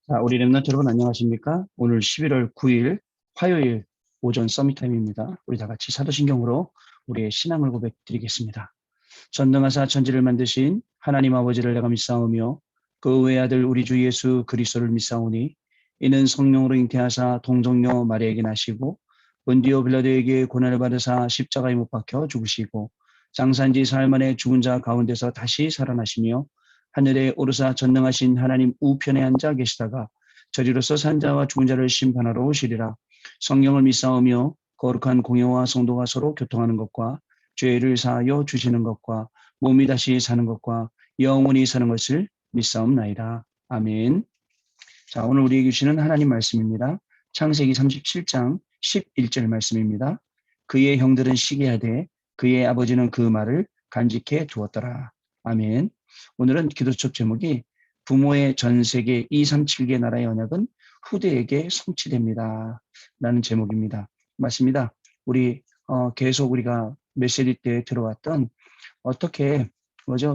자, 우리 랩런트 여러분 안녕하십니까? 오늘 11월 9일 화요일 오전 서밋타임입니다. 우리 다 같이 사도신경으로 우리의 신앙을 고백드리겠습니다. 전능하사 천지를 만드신 하나님 아버지를 내가 믿사오며 그 외아들 우리 주 예수 그리스도를 믿사오니 이는 성령으로 잉태하사 동정녀 마리아에게 나시고 본디오 빌라도에게 고난을 받으사 십자가에 못 박혀 죽으시고 장사한지 사흘 만에 죽은 자 가운데서 다시 살아나시며 하늘에 오르사 전능하신 하나님 우편에 앉아 계시다가 저리로서 산 자와 죽은 자를 심판하러 오시리라. 성령을 믿사오며 거룩한 공회와 성도가 서로 교통하는 것과 죄를 사하여 주시는 것과 몸이 다시 사는 것과 영원히 사는 것을 믿사옵나이다. 아멘. 자, 오늘 우리에게 주시는 하나님 말씀입니다. 창세기 37장 11절 말씀입니다. 그의 형들은 시기하되 그의 아버지는 그 말을 간직해 두었더라. 아멘. 오늘은 기도책 제목이 부모의 전 세계 237개 나라의 언약은 후대에게 성취됩니다. 라는 제목입니다. 맞습니다. 우리 계속 우리가 메시지 때 들어왔던 어떻게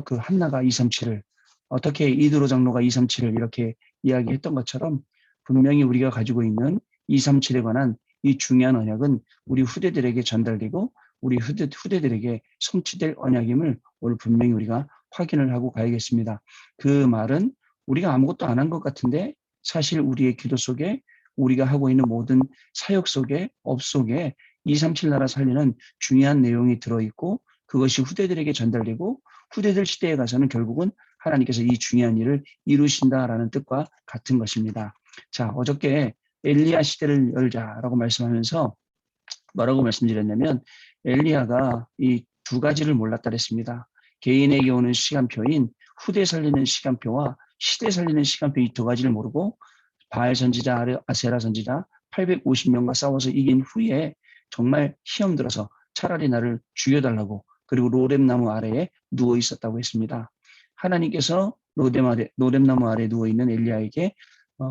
그 한나가 237을 어떻게 이드로 장로가 237을 이렇게 이야기했던 것처럼 분명히 우리가 가지고 있는 237에 관한 이 중요한 언약은 우리 후대들에게 전달되고 우리 후대들에게 성취될 언약임을 오늘 분명히 우리가 확인을 하고 가야겠습니다. 그 말은 우리가 아무것도 안 한 것 같은데 사실 우리의 기도 속에 우리가 하고 있는 모든 사역 속에 업 속에 237 나라 살리는 중요한 내용이 들어있고 그것이 후대들에게 전달되고 후대들 시대에 가서는 결국은 하나님께서 이 중요한 일을 이루신다라는 뜻과 같은 것입니다. 자, 어저께 엘리야 시대를 열자라고 말씀하면서 뭐라고 말씀드렸냐면 엘리야가 이 두 가지를 몰랐다 그랬습니다. 개인에게 오는 시간표인 후대 살리는 시간표와 시대 살리는 시간표 이 두 가지를 모르고 바알 선지자, 아세라 선지자 850명과 싸워서 이긴 후에 정말 시험 들어서 차라리 나를 죽여달라고 그리고 로뎀나무 아래에 누워 있었다고 했습니다. 하나님께서 로뎀나무 아래에 누워있는 엘리야에게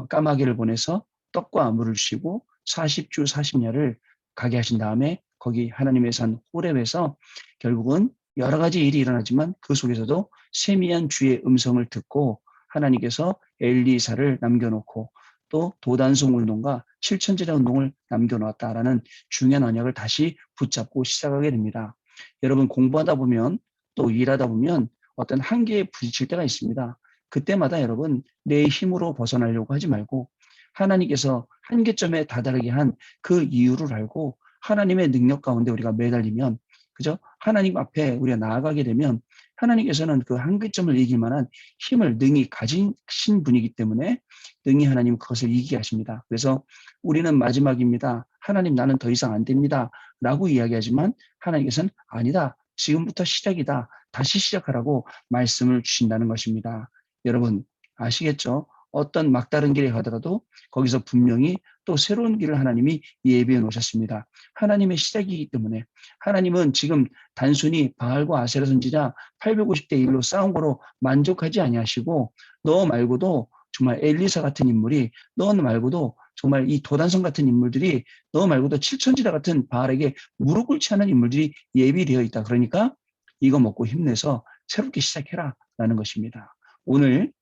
까마귀를 보내서 떡과 물을 주시고 40주 40야를 가게 하신 다음에 거기 하나님의 산 호렙에서 결국은 여러 가지 일이 일어나지만 그 속에서도 세미한 주의 음성을 듣고 하나님께서 엘리사를 남겨놓고 또 도단송 운동과 칠천제자 운동을 남겨놓았다라는 중요한 언약을 다시 붙잡고 시작하게 됩니다. 여러분 공부하다 보면 또 일하다 보면 어떤 한계에 부딪힐 때가 있습니다. 그때마다 여러분 내 힘으로 벗어나려고 하지 말고 하나님께서 한계점에 다다르게 한 그 이유를 알고 하나님의 능력 가운데 우리가 매달리면 그죠? 하나님 앞에 우리가 나아가게 되면 하나님께서는 그 한계점을 이길 만한 힘을 능히 가지신 분이기 때문에 능히 하나님 그것을 이기게 하십니다. 그래서 우리는 마지막입니다. 하나님 나는 더 이상 안 됩니다. 라고 이야기하지만 하나님께서는 아니다. 지금부터 시작이다. 다시 시작하라고 말씀을 주신다는 것입니다. 여러분 아시겠죠? 어떤 막다른 길에 가더라도 거기서 분명히 또 새로운 길을 하나님이 예비해 놓으셨습니다. 하나님의 시작이기 때문에 하나님은 지금 단순히 바알과 아세라 선지자 850대 1로 싸운 거로 만족하지 아니하시고 너 말고도 정말 엘리사 같은 인물이 너 말고도 정말 이 도단성 같은 인물들이 너 말고도 칠천지자 같은 바알에게 무릎 꿇지 않은 인물들이 예비되어 있다. 그러니까 이거 먹고 힘내서 새롭게 시작해라 라는 것입니다. 오늘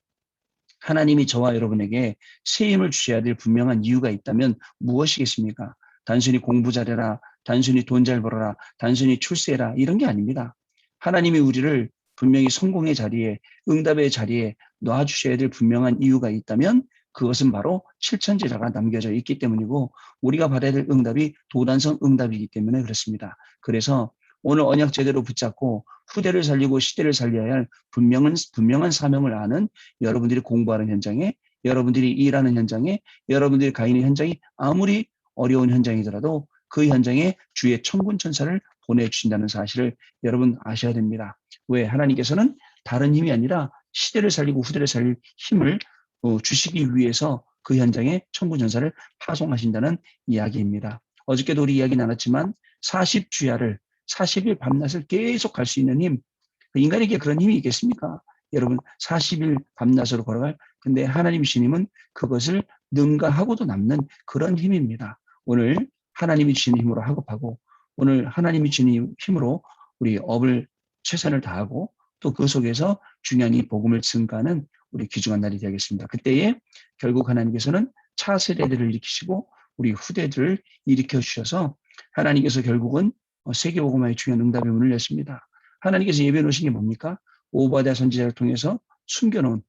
하나님이 저와 여러분에게 새 힘을 주셔야 될 분명한 이유가 있다면 무엇이겠습니까? 단순히 공부 잘해라, 단순히 돈 잘 벌어라, 단순히 출세해라 이런 게 아닙니다. 하나님이 우리를 분명히 성공의 자리에 응답의 자리에 놔주셔야 될 분명한 이유가 있다면 그것은 바로 실천제자가 남겨져 있기 때문이고 우리가 받아야 될 응답이 도단성 응답이기 때문에 그렇습니다. 그래서 오늘 언약 제대로 붙잡고 후대를 살리고 시대를 살려야 할 분명한 사명을 아는 여러분들이 공부하는 현장에 여러분들이 일하는 현장에 여러분들이 가 있는 현장이 아무리 어려운 현장이더라도 그 현장에 주의 천군 천사를 보내주신다는 사실을 여러분 아셔야 됩니다. 왜? 하나님께서는 다른 힘이 아니라 시대를 살리고 후대를 살릴 힘을 주시기 위해서 그 현장에 천군 천사를 파송하신다는 이야기입니다. 어저께도 우리 이야기 나눴지만 40주야를 40일 밤낮을 계속 갈 수 있는 힘, 인간에게 그런 힘이 있겠습니까? 여러분 40일 밤낮으로 걸어갈 근데 하나님 주님은 그것을 능가하고도 남는 그런 힘입니다. 오늘 하나님이 주시는 힘으로 학업하고 오늘 하나님이 주시는 힘으로 우리 업을 최선을 다하고 또 그 속에서 중요한 이 복음을 증가하는 우리 귀중한 날이 되겠습니다. 그때에 결국 하나님께서는 차세대들을 일으키시고 우리 후대들을 일으켜 주셔서 하나님께서 결국은 세계복음화의 중요한 응답의 문을 여십니다. 하나님께서 예배해 놓으신 게 뭡니까? 오바댜 선지자를 통해서 숨겨놓은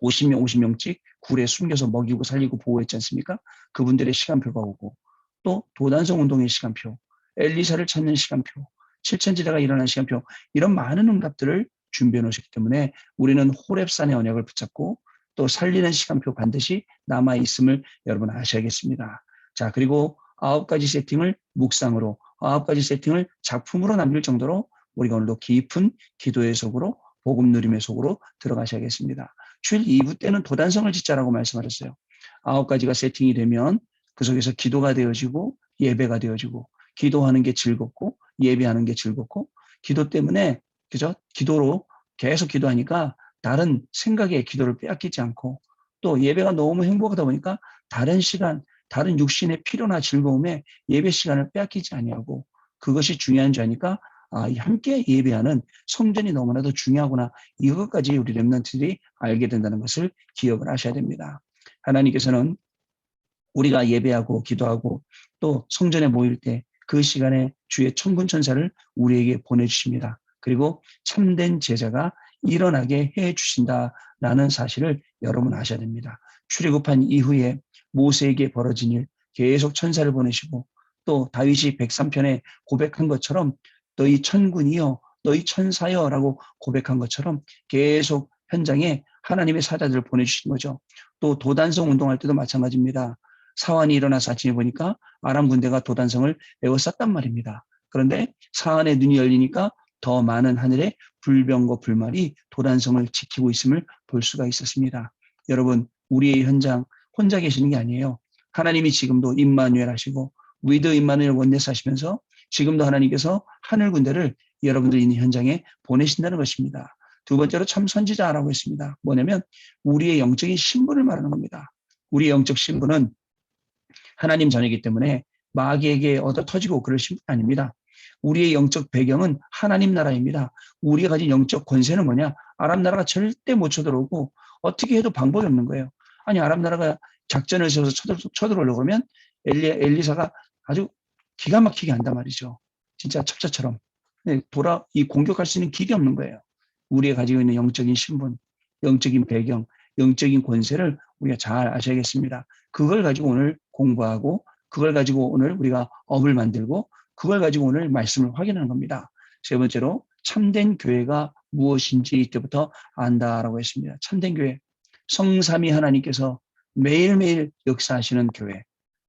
50명, 50명씩 굴에 숨겨서 먹이고 살리고 보호했지 않습니까? 그분들의 시간표가 오고 또 도단성 운동의 시간표, 엘리사를 찾는 시간표, 칠천지대가 일어난 시간표 이런 많은 응답들을 준비해 놓으셨기 때문에 우리는 호렙산의 언약을 붙잡고 또 살리는 시간표 반드시 남아있음을 여러분 아셔야겠습니다. 자, 그리고 9가지 세팅을 묵상으로 9가지 세팅을 작품으로 남길 정도로 우리가 오늘도 깊은 기도의 속으로 복음 누림의 속으로 들어가셔야겠습니다. 주일 2부 때는 도단성을 짓자라고 말씀하셨어요. 9가지가 세팅이 되면 그 속에서 기도가 되어지고 예배가 되어지고 기도하는 게 즐겁고 예배하는 게 즐겁고 기도 때문에 그죠? 기도로 계속 기도하니까 다른 생각에 기도를 빼앗기지 않고 또 예배가 너무 행복하다 보니까 다른 시간, 다른 육신의 필요나 즐거움에 예배 시간을 빼앗기지 아니하고 그것이 중요한 줄 아니까 함께 예배하는 성전이 너무나도 중요하구나. 이것까지 우리 렘넌트들이 알게 된다는 것을 기억을 하셔야 됩니다. 하나님께서는 우리가 예배하고 기도하고 또 성전에 모일 때 그 시간에 주의 천군 천사를 우리에게 보내주십니다. 그리고 참된 제자가 일어나게 해주신다라는 사실을 여러분 아셔야 됩니다. 출애굽한 이후에 모세에게 벌어진 일 계속 천사를 보내시고 또 다윗이 103편에 고백한 것처럼 너희 천군이여 너희 천사여 라고 고백한 것처럼 계속 현장에 하나님의 사자들을 보내주신 거죠. 또 도단성 운동할 때도 마찬가지입니다. 사환이 일어나서 아침에 보니까 아람 군대가 도단성을 에워쌌단 말입니다. 그런데 사환의 눈이 열리니까 더 많은 하늘의 불병과 불말이 도단성을 지키고 있음을 볼 수가 있었습니다. 여러분, 우리의 현장 혼자 계시는 게 아니에요. 하나님이 지금도 임마누엘 하시고 위드 임마누엘 원네스 하시면서 지금도 하나님께서 하늘 군대를 여러분들 있는 현장에 보내신다는 것입니다. 두 번째로 참 선지자라고 했습니다. 뭐냐면 우리의 영적인 신분을 말하는 겁니다. 우리의 영적 신분은 하나님 자녀이기 때문에 마귀에게 얻어 터지고 그럴 신분 아닙니다. 우리의 영적 배경은 하나님 나라입니다. 우리가 가진 영적 권세는 뭐냐? 아람 나라가 절대 못 쳐들어오고 어떻게 해도 방법이 없는 거예요. 아니 아람 나라가 작전을 세워서 쳐들어오려고 그러면 엘리사가 아주 기가 막히게 한단 말이죠. 진짜 첩자처럼. 이 공격할 수 있는 길이 없는 거예요. 우리가 가지고 있는 영적인 신분, 영적인 배경, 영적인 권세를 우리가 잘 아셔야겠습니다. 그걸 가지고 오늘 공부하고 그걸 가지고 오늘 우리가 업을 만들고 그걸 가지고 오늘 말씀을 확인하는 겁니다. 세 번째로 참된 교회가 무엇인지 이때부터 안다라고 했습니다. 참된 교회, 성삼위 하나님께서 매일매일 역사하시는 교회,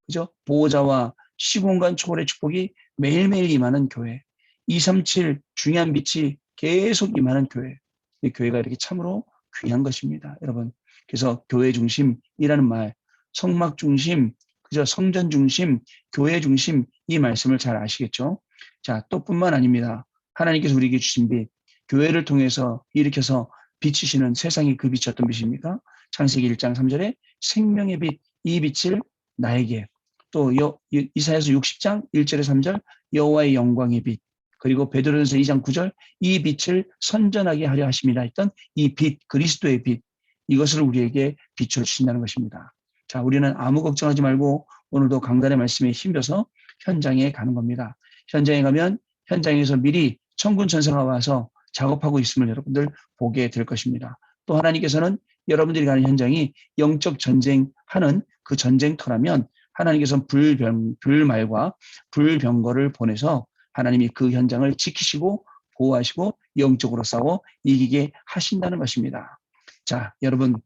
그죠? 보호자와 시공간 초월의 축복이 매일매일 임하는 교회, 237 중요한 빛이 계속 임하는 교회. 이 교회가 이렇게 참으로 귀한 것입니다, 여러분. 그래서 교회 중심이라는 말, 성막 중심, 그저 성전 중심, 교회 중심 이 말씀을 잘 아시겠죠? 자, 또 뿐만 아닙니다. 하나님께서 우리에게 주신 빛, 교회를 통해서 일으켜서 비치시는 세상의 그 빛이 어떤 빛입니까? 창세기 1장 3절에 생명의 빛, 이 빛을 나에게 또 이사야서 60장 1절에 3절 여호와의 영광의 빛 그리고 베드로전서 2장 9절 이 빛을 선전하게 하려 하심이라 했던 이 빛, 그리스도의 빛 이것을 우리에게 비춰 주신다는 것입니다. 자, 우리는 아무 걱정하지 말고 오늘도 강단의 말씀에 힘줘서 현장에 가는 겁니다. 현장에 가면 현장에서 미리 천군 천사가 와서 작업하고 있음을 여러분들 보게 될 것입니다. 또 하나님께서는 여러분들이 가는 현장이 영적 전쟁하는 그 전쟁터라면 하나님께서는 불말과 불병거를 보내서 하나님이 그 현장을 지키시고 보호하시고 영적으로 싸워 이기게 하신다는 것입니다. 자, 여러분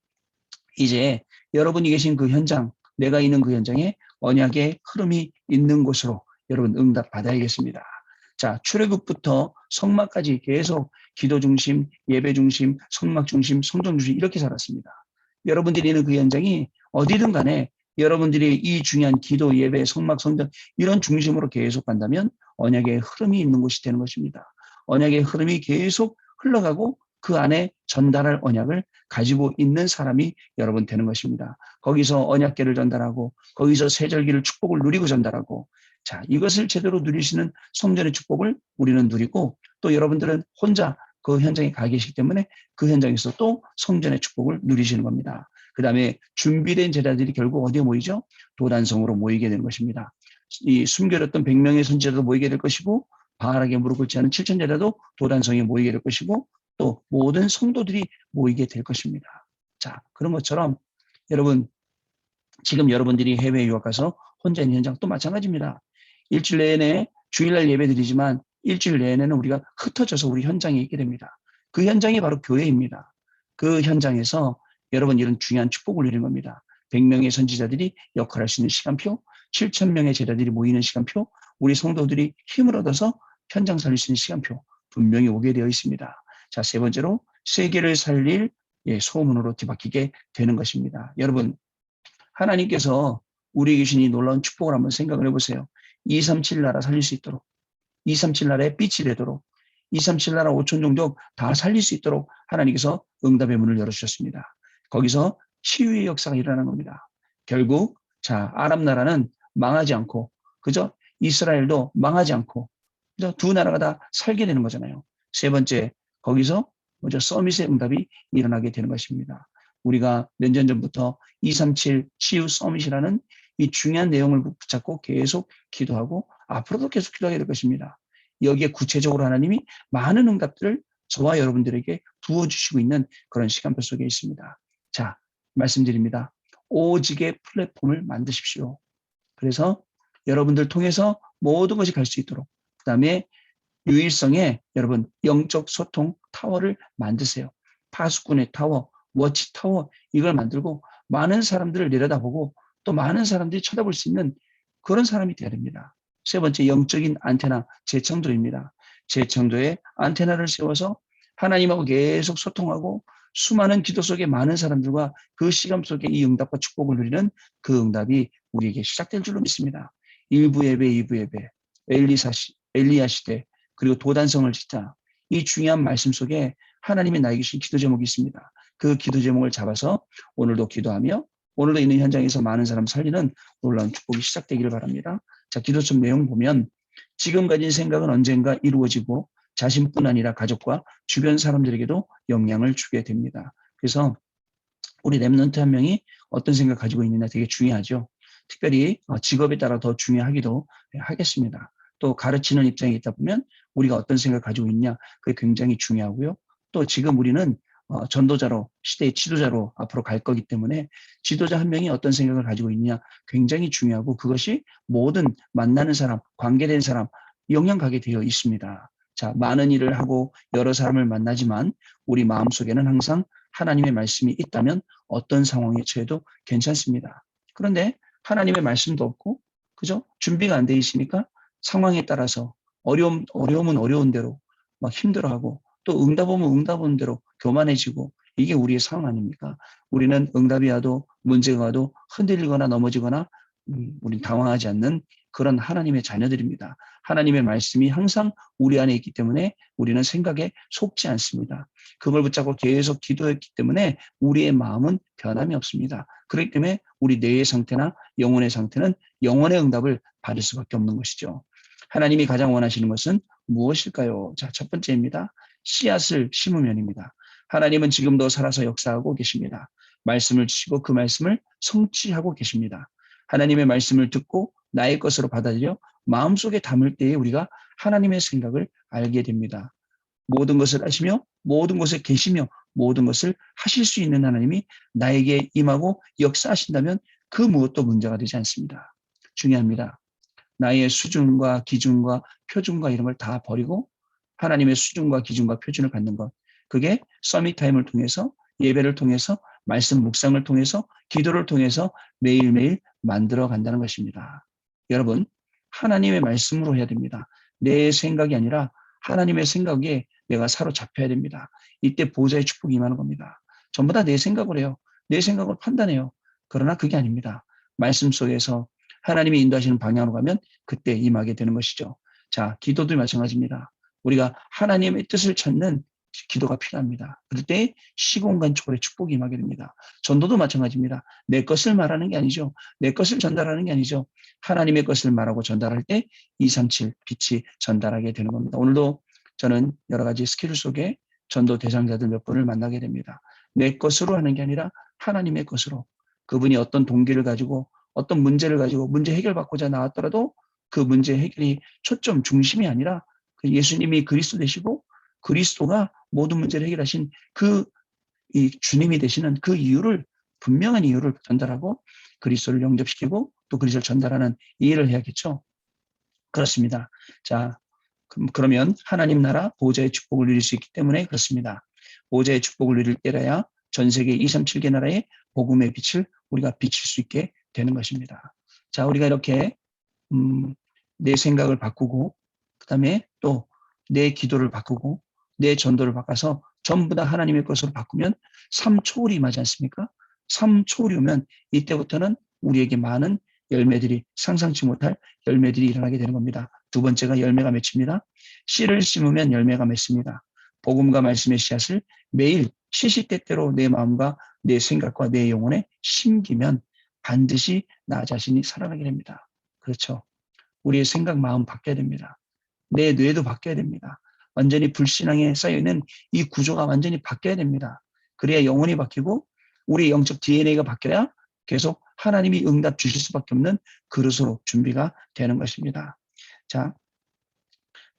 이제 여러분이 계신 그 현장, 내가 있는 그 현장에 언약의 흐름이 있는 곳으로 여러분 응답 받아야겠습니다. 자, 출애굽부터 성막까지 계속 기도 중심, 예배 중심, 성막 중심, 성전 중심 이렇게 살았습니다. 여러분들이 있는 그 현장이 어디든 간에 여러분들이 이 중요한 기도, 예배, 성막, 성전 이런 중심으로 계속 간다면 언약의 흐름이 있는 곳이 되는 것입니다. 언약의 흐름이 계속 흘러가고 그 안에 전달할 언약을 가지고 있는 사람이 여러분 되는 것입니다. 거기서 언약궤를 전달하고 거기서 세절기를 축복을 누리고 전달하고 자, 이것을 제대로 누리시는 성전의 축복을 우리는 누리고 또 여러분들은 혼자 그 현장에 가 계시기 때문에 그 현장에서 또 성전의 축복을 누리시는 겁니다. 그 다음에 준비된 제자들이 결국 어디에 모이죠? 도단성으로 모이게 되는 것입니다. 이 숨겨졌던 100명의 선지자도 모이게 될 것이고 바알에게 무릎 꿇지 않은 7천 제자도 도단성에 모이게 될 것이고 또 모든 성도들이 모이게 될 것입니다. 자, 그런 것처럼 여러분 지금 여러분들이 해외에 유학 가서 혼자 있는 현장 또 마찬가지입니다. 일주일 내내 주일날 예배 드리지만 일주일 내내는 우리가 흩어져서 우리 현장에 있게 됩니다. 그 현장이 바로 교회입니다. 그 현장에서 여러분 이런 중요한 축복을 누리는 겁니다. 100명의 선지자들이 역할할 수 있는 시간표, 7,000명의 제자들이 모이는 시간표, 우리 성도들이 힘을 얻어서 현장 살릴 수 있는 시간표 분명히 오게 되어 있습니다. 자, 세 번째로 세계를 살릴 소문으로 뒤바뀌게 되는 것입니다. 여러분 하나님께서 우리에게 주신 이 놀라운 축복을 한번 생각을 해보세요. 237 나라 살릴 수 있도록 237 나라의 빛이 되도록 237 나라 5천 종족 다 살릴 수 있도록 하나님께서 응답의 문을 열어주셨습니다. 거기서 치유의 역사가 일어나는 겁니다. 결국 자 아랍 나라는 망하지 않고 그죠? 이스라엘도 망하지 않고 그죠? 두 나라가 다 살게 되는 거잖아요. 세 번째 거기서 먼저 서밋의 응답이 일어나게 되는 것입니다. 우리가 몇 년 전부터 237 치유 서밋이라는 이 중요한 내용을 붙잡고 계속 기도하고 앞으로도 계속 기도하게 될 것입니다. 여기에 구체적으로 하나님이 많은 응답들을 저와 여러분들에게 부어주시고 있는 그런 시간표 속에 있습니다. 자, 말씀드립니다. 오직의 플랫폼을 만드십시오. 그래서 여러분들 통해서 모든 것이 갈 수 있도록 그 다음에 유일성에 여러분 영적 소통 타워를 만드세요. 파수꾼의 타워, 워치 타워 이걸 만들고 많은 사람들을 내려다보고 또 많은 사람들이 쳐다볼 수 있는 그런 사람이 되어야 됩니다. 세 번째 영적인 안테나 재창조입니다. 재창조에 안테나를 세워서 하나님하고 계속 소통하고 수많은 기도 속에 많은 사람들과 그 시간 속에 이 응답과 축복을 누리는 그 응답이 우리에게 시작될 줄로 믿습니다. 1부 예배, 2부 예배, 엘리야 시대 그리고 도단성을 짓자 이 중요한 말씀 속에 하나님이 나에게 주신 기도 제목이 있습니다. 그 기도 제목을 잡아서 오늘도 기도하며 오늘도 있는 현장에서 많은 사람 살리는 놀라운 축복이 시작되기를 바랍니다. 자, 기도점 내용 보면 지금 가진 생각은 언젠가 이루어지고 자신뿐 아니라 가족과 주변 사람들에게도 영향을 주게 됩니다. 그래서 우리 랩런트 한 명이 어떤 생각 가지고 있느냐 되게 중요하죠. 특별히 직업에 따라 더 중요하기도 하겠습니다. 또 가르치는 입장에 있다 보면 우리가 어떤 생각 가지고 있냐 그게 굉장히 중요하고요. 또 지금 우리는 전도자로 시대의 지도자로 앞으로 갈 거기 때문에 지도자 한 명이 어떤 생각을 가지고 있느냐 굉장히 중요하고 그것이 모든 만나는 사람, 관계된 사람 영향 가게 되어 있습니다. 자, 많은 일을 하고 여러 사람을 만나지만 우리 마음속에는 항상 하나님의 말씀이 있다면 어떤 상황에 처해도 괜찮습니다. 그런데 하나님의 말씀도 없고 그죠? 준비가 안 돼 있으니까 상황에 따라서 어려움은 어려운 대로 막 힘들어하고 또 응답 오면 응답 오는 대로 교만해지고 이게 우리의 상황 아닙니까? 우리는 응답이 와도 문제가 와도 흔들리거나 넘어지거나 우린 당황하지 않는 그런 하나님의 자녀들입니다. 하나님의 말씀이 항상 우리 안에 있기 때문에 우리는 생각에 속지 않습니다. 그걸 붙잡고 계속 기도했기 때문에 우리의 마음은 변함이 없습니다. 그렇기 때문에 우리 뇌의 상태나 영혼의 상태는 영혼의 응답을 받을 수밖에 없는 것이죠. 하나님이 가장 원하시는 것은 무엇일까요? 자, 첫 번째입니다. 씨앗을 심으면입니다. 하나님은 지금도 살아서 역사하고 계십니다. 말씀을 주시고 그 말씀을 성취하고 계십니다. 하나님의 말씀을 듣고 나의 것으로 받아들여 마음속에 담을 때에 우리가 하나님의 생각을 알게 됩니다. 모든 것을 아시며 모든 것에 계시며 모든 것을 하실 수 있는 하나님이 나에게 임하고 역사하신다면 그 무엇도 문제가 되지 않습니다. 중요합니다. 나의 수준과 기준과 표준과 이런 걸 다 버리고 하나님의 수준과 기준과 표준을 갖는 것. 그게 서밋 타임을 통해서 예배를 통해서 말씀 묵상을 통해서 기도를 통해서 매일매일 만들어 간다는 것입니다. 여러분 하나님의 말씀으로 해야 됩니다. 내 생각이 아니라 하나님의 생각에 내가 사로잡혀야 됩니다. 이때 보좌의 축복이 임하는 겁니다. 전부 다 내 생각을 해요. 내 생각을 판단해요. 그러나 그게 아닙니다. 말씀 속에서 하나님이 인도하시는 방향으로 가면 그때 임하게 되는 것이죠. 자, 기도도 마찬가지입니다. 우리가 하나님의 뜻을 찾는 기도가 필요합니다. 그럴 때 시공간적으로 축복이 임하게 됩니다. 전도도 마찬가지입니다. 내 것을 말하는 게 아니죠. 내 것을 전달하는 게 아니죠. 하나님의 것을 말하고 전달할 때 237 빛이 전달하게 되는 겁니다. 오늘도 저는 여러 가지 스케줄 속에 전도 대상자들 몇 분을 만나게 됩니다. 내 것으로 하는 게 아니라 하나님의 것으로. 그분이 어떤 동기를 가지고 어떤 문제를 가지고 문제 해결받고자 나왔더라도 그 문제 해결이 초점 중심이 아니라 그 예수님이 그리스도 되시고 그리스도가 모든 문제를 해결하신 그 이 주님이 되시는 그 이유를 분명한 이유를 전달하고 그리스도를 영접시키고 또 그리스도를 전달하는 이해를 해야겠죠. 그렇습니다. 자, 그러면 하나님 나라 보호자의 축복을 누릴 수 있기 때문에 그렇습니다. 보호자의 축복을 누릴 때라야 전 세계 237개 나라의 복음의 빛을 우리가 비칠 수 있게 되는 것입니다. 자, 우리가 이렇게 내 생각을 바꾸고 그다음에 또 내 기도를 바꾸고 내 전도를 바꿔서 전부 다 하나님의 것으로 바꾸면 삼초월이 임하지 않습니까? 삼초월이 오면 이때부터는 우리에게 많은 열매들이 상상치 못할 열매들이 일어나게 되는 겁니다. 두 번째가 열매가 맺힙니다. 씨를 심으면 열매가 맺습니다. 복음과 말씀의 씨앗을 매일 시시때때로 내 마음과 내 생각과 내 영혼에 심기면 반드시 나 자신이 살아나게 됩니다. 그렇죠. 우리의 생각, 마음 바뀌어야 됩니다. 내 뇌도 바뀌어야 됩니다. 완전히 불신앙에 쌓여있는 이 구조가 완전히 바뀌어야 됩니다. 그래야 영혼이 바뀌고 우리 영적 DNA가 바뀌어야 계속 하나님이 응답 주실 수밖에 없는 그릇으로 준비가 되는 것입니다. 자,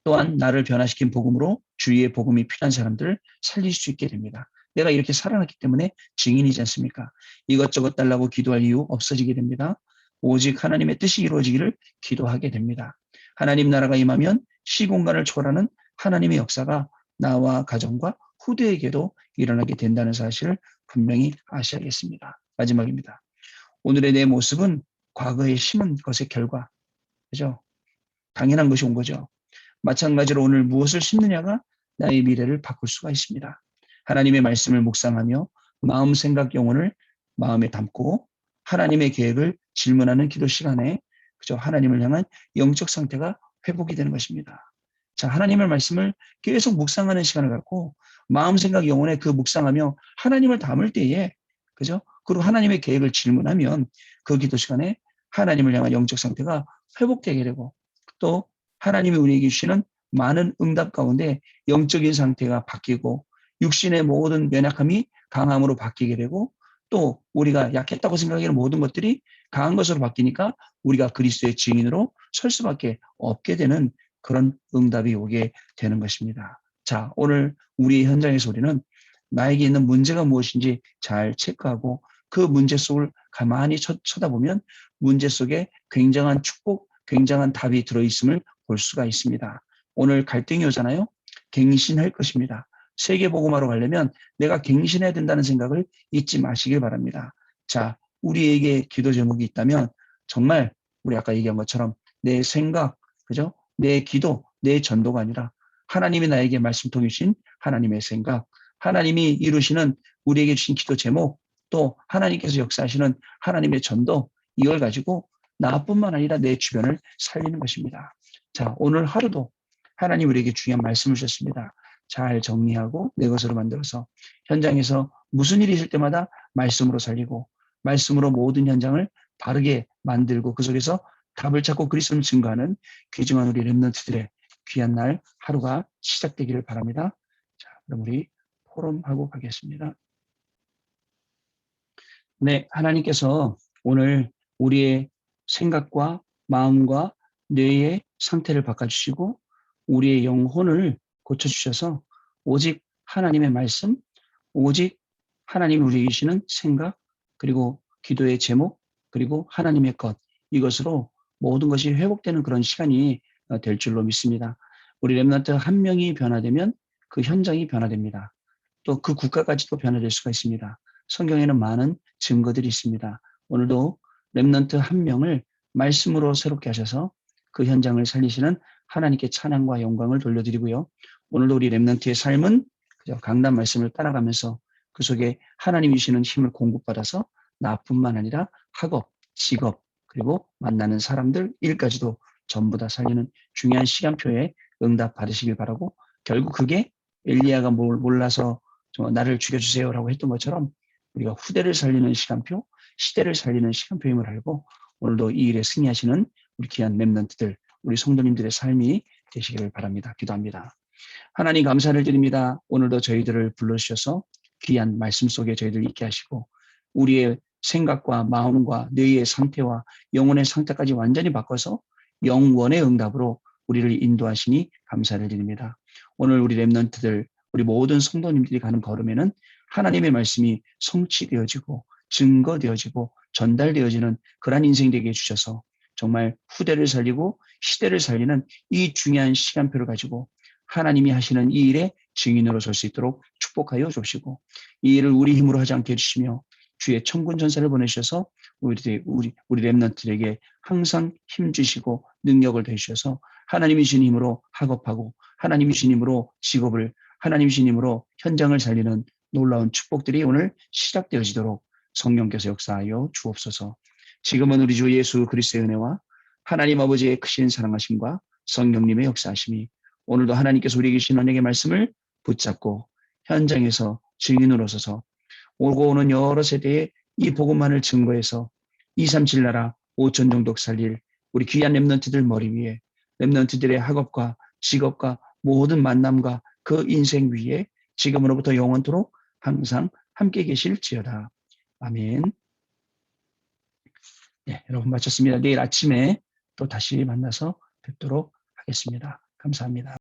또한 나를 변화시킨 복음으로 주위의 복음이 필요한 사람들을 살릴 수 있게 됩니다. 내가 이렇게 살아났기 때문에 증인이지 않습니까? 이것저것 달라고 기도할 이유 없어지게 됩니다. 오직 하나님의 뜻이 이루어지기를 기도하게 됩니다. 하나님 나라가 임하면 시공간을 초월하는 하나님의 역사가 나와 가정과 후대에게도 일어나게 된다는 사실을 분명히 아셔야겠습니다. 마지막입니다. 오늘의 내 모습은 과거에 심은 것의 결과, 그죠? 당연한 것이 온 거죠. 마찬가지로 오늘 무엇을 심느냐가 나의 미래를 바꿀 수가 있습니다. 하나님의 말씀을 묵상하며 마음, 생각, 영혼을 마음에 담고 하나님의 계획을 질문하는 기도 시간에 그저 하나님을 향한 영적 상태가 회복이 되는 것입니다. 자, 하나님의 말씀을 계속 묵상하는 시간을 갖고 마음, 생각, 영혼에 그 묵상하며 하나님을 담을 때에 그죠? 그리고 하나님의 계획을 질문하면 그 기도 시간에 하나님을 향한 영적 상태가 회복되게 되고 또 하나님이 우리에게 주시는 많은 응답 가운데 영적인 상태가 바뀌고 육신의 모든 연약함이 강함으로 바뀌게 되고 또 우리가 약했다고 생각하는 모든 것들이 강한 것으로 바뀌니까 우리가 그리스도의 증인으로 설 수밖에 없게 되는 그런 응답이 오게 되는 것입니다. 자, 오늘 우리 현장에서 우리는 나에게 있는 문제가 무엇인지 잘 체크하고 그 문제 속을 가만히 쳐다보면 문제 속에 굉장한 축복, 굉장한 답이 들어있음을 볼 수가 있습니다. 오늘 갈등이 오잖아요. 갱신할 것입니다. 세계복음화로 가려면 내가 갱신해야 된다는 생각을 잊지 마시길 바랍니다. 자, 우리에게 기도 제목이 있다면 정말 우리 아까 얘기한 것처럼 내 생각, 그죠? 내 기도, 내 전도가 아니라 하나님이 나에게 말씀 통해 주신 하나님의 생각, 하나님이 이루시는 우리에게 주신 기도 제목, 또 하나님께서 역사하시는 하나님의 전도, 이걸 가지고 나뿐만 아니라 내 주변을 살리는 것입니다. 자, 오늘 하루도 하나님 우리에게 중요한 말씀을 주셨습니다. 잘 정리하고 내 것으로 만들어서 현장에서 무슨 일이 있을 때마다 말씀으로 살리고 말씀으로 모든 현장을 바르게 만들고 그 속에서 답을 찾고 그리스도를 증거하는 귀중한 우리 렘넌트들의 귀한 날 하루가 시작되기를 바랍니다. 자, 그럼 우리 포럼하고 가겠습니다. 네, 하나님께서 오늘 우리의 생각과 마음과 뇌의 상태를 바꿔주시고 우리의 영혼을 고쳐주셔서 오직 하나님의 말씀, 오직 하나님이 우리에게 주시는 생각, 그리고 기도의 제목, 그리고 하나님의 것, 이것으로 모든 것이 회복되는 그런 시간이 될 줄로 믿습니다. 우리 렘넌트 한 명이 변화되면 그 현장이 변화됩니다. 또 그 국가까지도 변화될 수가 있습니다. 성경에는 많은 증거들이 있습니다. 오늘도 렘넌트 한 명을 말씀으로 새롭게 하셔서 그 현장을 살리시는 하나님께 찬양과 영광을 돌려드리고요. 오늘도 우리 렘넌트의 삶은 그저 강단 말씀을 따라가면서 그 속에 하나님이 주시는 힘을 공급받아서 나뿐만 아니라 학업, 직업, 그리고 만나는 사람들, 일까지도 전부 다 살리는 중요한 시간표에 응답 받으시길 바라고 결국 그게 엘리야가 몰라서 나를 죽여주세요라고 했던 것처럼 우리가 후대를 살리는 시간표, 시대를 살리는 시간표임을 알고 오늘도 이 일에 승리하시는 우리 귀한 렘넌트들, 우리 성도님들의 삶이 되시기를 바랍니다. 기도합니다. 하나님 감사를 드립니다. 오늘도 저희들을 불러주셔서 귀한 말씀 속에 저희들 있게 하시고 우리의 생각과 마음과 뇌의 상태와 영혼의 상태까지 완전히 바꿔서 영원의 응답으로 우리를 인도하시니 감사를 드립니다. 오늘 우리 렘넌트들, 우리 모든 성도님들이 가는 걸음에는 하나님의 말씀이 성취되어지고 증거되어지고 전달되어지는 그러한 인생 되게 해주셔서 정말 후대를 살리고 시대를 살리는 이 중요한 시간표를 가지고 하나님이 하시는 이 일에 증인으로 설 수 있도록 축복하여 주시고 이 일을 우리 힘으로 하지 않게 해주시며 주의 천군 전사를 보내주셔서 우리 렘넌트들에게 항상 힘 주시고 능력을 대주셔서 하나님이 주신 힘으로 학업하고 하나님이 주신 힘으로 직업을 하나님이 주신 힘으로 현장을 살리는 놀라운 축복들이 오늘 시작되어지도록 성령께서 역사하여 주옵소서. 지금은 우리 주 예수 그리스도의 은혜와 하나님 아버지의 크신 사랑하심과 성령님의 역사하심이 오늘도 하나님께서 우리에게 주신 언약의 말씀을 붙잡고 현장에서 증인으로 서서 오고 오는 여러 세대의 이 복음만을 증거해서 237 나라 5천 종족 살릴 우리 귀한 렘넌트들 머리 위에 렘넌트들의 학업과 직업과 모든 만남과 그 인생 위에 지금으로부터 영원토록 항상 함께 계실지어다. 아멘. 네, 여러분 마쳤습니다. 내일 아침에 또 다시 만나서 뵙도록 하겠습니다. 감사합니다.